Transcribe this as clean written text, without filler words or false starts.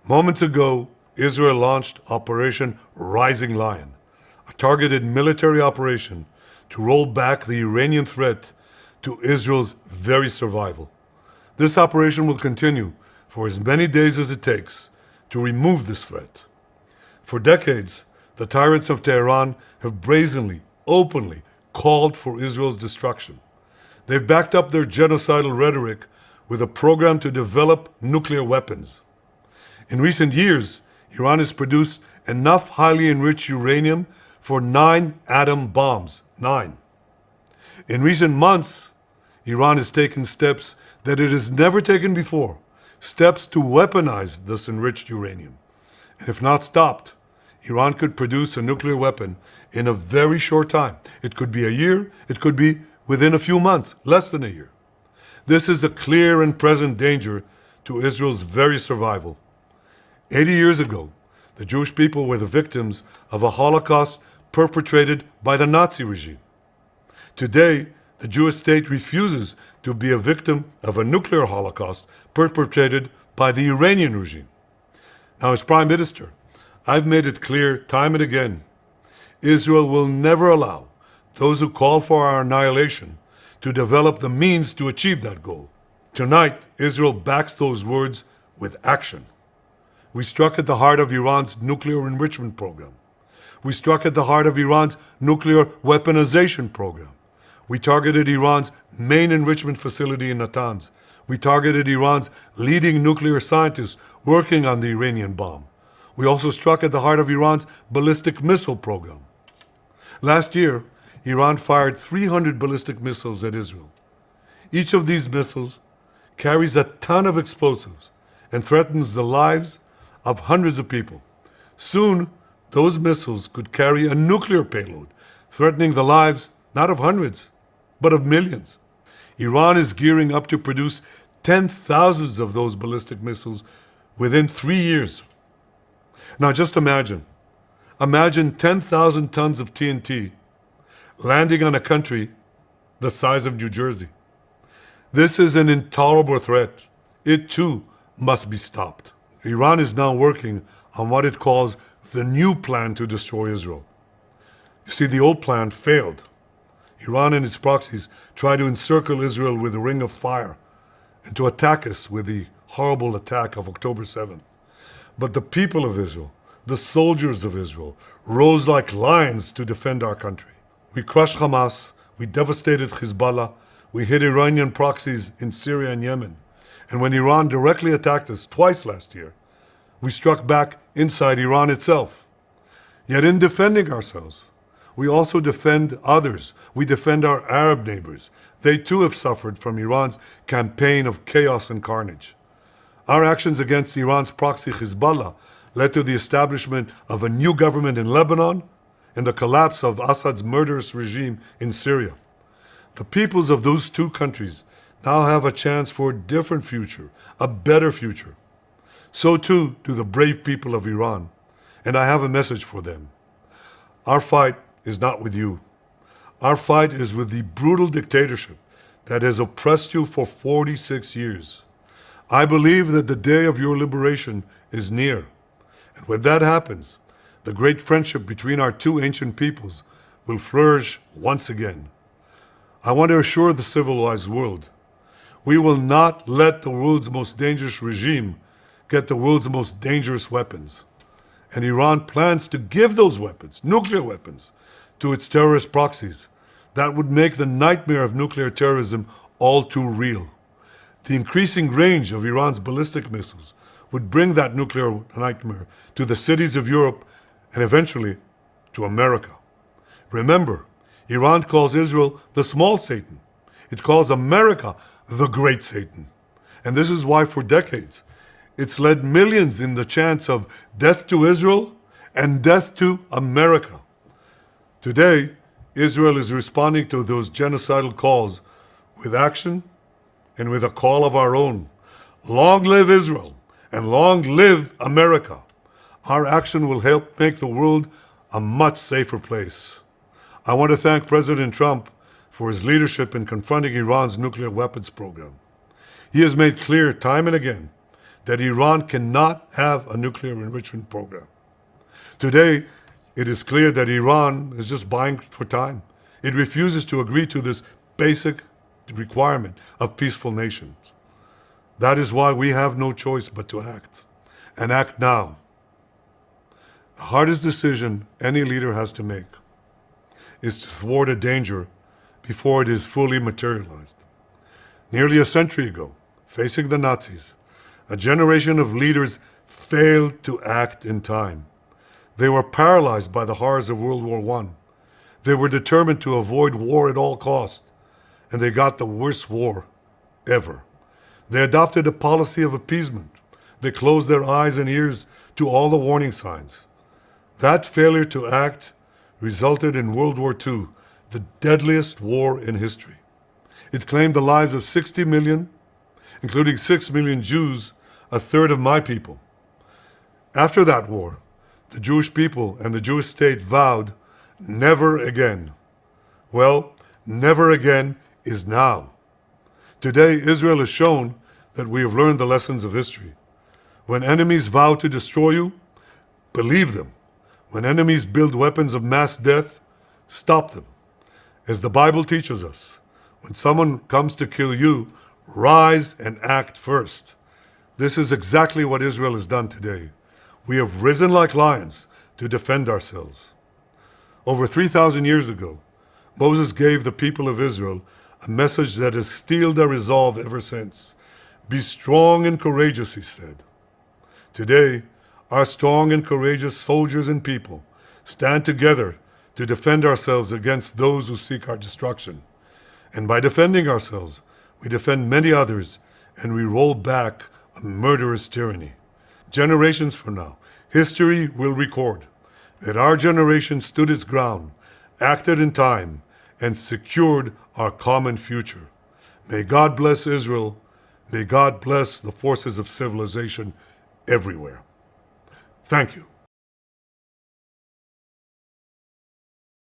Moments ago, Israel launched Operation Rising Lion, a targeted military operation to roll back the Iranian threat to Israel's very survival. This operation will continue for as many days as it takes to remove this threat. For decades, the tyrants of Tehran have brazenly, openly called for Israel's destruction. They've backed up their genocidal rhetoric with a program to develop nuclear weapons. In recent years, Iran has produced enough highly enriched uranium for 9 atom bombs. 9. In recent months, Iran has taken steps that it has never taken before, steps to weaponize this enriched uranium. And if not stopped, Iran could produce a nuclear weapon in a very short time. It could be a year, it could be within a few months, less than a year. This is a clear and present danger to Israel's very survival. 80 years ago, the Jewish people were the victims of a Holocaust perpetrated by the Nazi regime. Today, the Jewish state refuses to be a victim of a nuclear Holocaust perpetrated by the Iranian regime. Now, as Prime Minister, I've made it clear time and again, Israel will never allow those who call for our annihilation to develop the means to achieve that goal. Tonight, Israel backs those words with action. We struck at the heart of Iran's nuclear enrichment program. We struck at the heart of Iran's nuclear weaponization program. We targeted Iran's main enrichment facility in Natanz. We targeted Iran's leading nuclear scientists working on the Iranian bomb. We also struck at the heart of Iran's ballistic missile program. Last year, Iran fired 300 ballistic missiles at Israel. Each of these missiles carries a ton of explosives and threatens the lives of hundreds of people. Soon, those missiles could carry a nuclear payload, threatening the lives not of hundreds, but of millions. Iran is gearing up to produce 10,000 of those ballistic missiles within 3 years. Now just imagine 10,000 tons of TNT landing on a country the size of New Jersey. This is an intolerable threat. It too must be stopped. Iran is now working on what it calls the new plan to destroy Israel. You see, the old plan failed. Iran and its proxies tried to encircle Israel with a ring of fire and to attack us with the horrible attack of October 7th. But the people of Israel, the soldiers of Israel, rose like lions to defend our country. We crushed Hamas, we devastated Hezbollah, we hit Iranian proxies in Syria and Yemen. And when Iran directly attacked us twice last year, we struck back inside Iran itself. Yet in defending ourselves, we also defend others. We defend our Arab neighbors. They too have suffered from Iran's campaign of chaos and carnage. Our actions against Iran's proxy Hezbollah led to the establishment of a new government in Lebanon and the collapse of Assad's murderous regime in Syria. The peoples of those two countries now have a chance for a different future, a better future. So too do the brave people of Iran, and I have a message for them. Our fight is not with you. Our fight is with the brutal dictatorship that has oppressed you for 46 years. I believe that the day of your liberation is near. And when that happens, the great friendship between our two ancient peoples will flourish once again. I want to assure the civilized world, we will not let the world's most dangerous regime get the world's most dangerous weapons. And Iran plans to give those weapons, nuclear weapons, to its terrorist proxies. That would make the nightmare of nuclear terrorism all too real. The increasing range of Iran's ballistic missiles would bring that nuclear nightmare to the cities of Europe and eventually to America. Remember, Iran calls Israel the small Satan. It calls America the great Satan. And this is why for decades, it's led millions in the chants of death to Israel and death to America. Today, Israel is responding to those genocidal calls with action and with a call of our own. Long live Israel and long live America. Our action will help make the world a much safer place. I want to thank President Trump for his leadership in confronting Iran's nuclear weapons program. He has made clear time and again that Iran cannot have a nuclear enrichment program. Today, it is clear that Iran is just buying for time. It refuses to agree to this basic requirement of peaceful nations. That is why we have no choice but to act, and act now. The hardest decision any leader has to make is to thwart a danger before it is fully materialized. Nearly a century ago, facing the Nazis, a generation of leaders failed to act in time. They were paralyzed by the horrors of World War I. They were determined to avoid war at all costs, and they got the worst war ever. They adopted a policy of appeasement. They closed their eyes and ears to all the warning signs. That failure to act resulted in World War II, the deadliest war in history. It claimed the lives of 60 million, including 6 million Jews, a third of my people. After that war, the Jewish people and the Jewish state vowed, never again. Well, never again is now. Today, Israel has shown that we have learned the lessons of history. When enemies vow to destroy you, believe them. When enemies build weapons of mass death, stop them. As the Bible teaches us, when someone comes to kill you, rise and act first. This is exactly what Israel has done today. We have risen like lions to defend ourselves. Over 3,000 years ago, Moses gave the people of Israel a message that has steeled their resolve ever since. Be strong and courageous, he said. Today, our strong and courageous soldiers and people stand together to defend ourselves against those who seek our destruction. And by defending ourselves, we defend many others, and we roll back a murderous tyranny. Generations from now, history will record that our generation stood its ground, acted in time, and secured our common future. May God bless Israel. May God bless the forces of civilization everywhere. Thank you.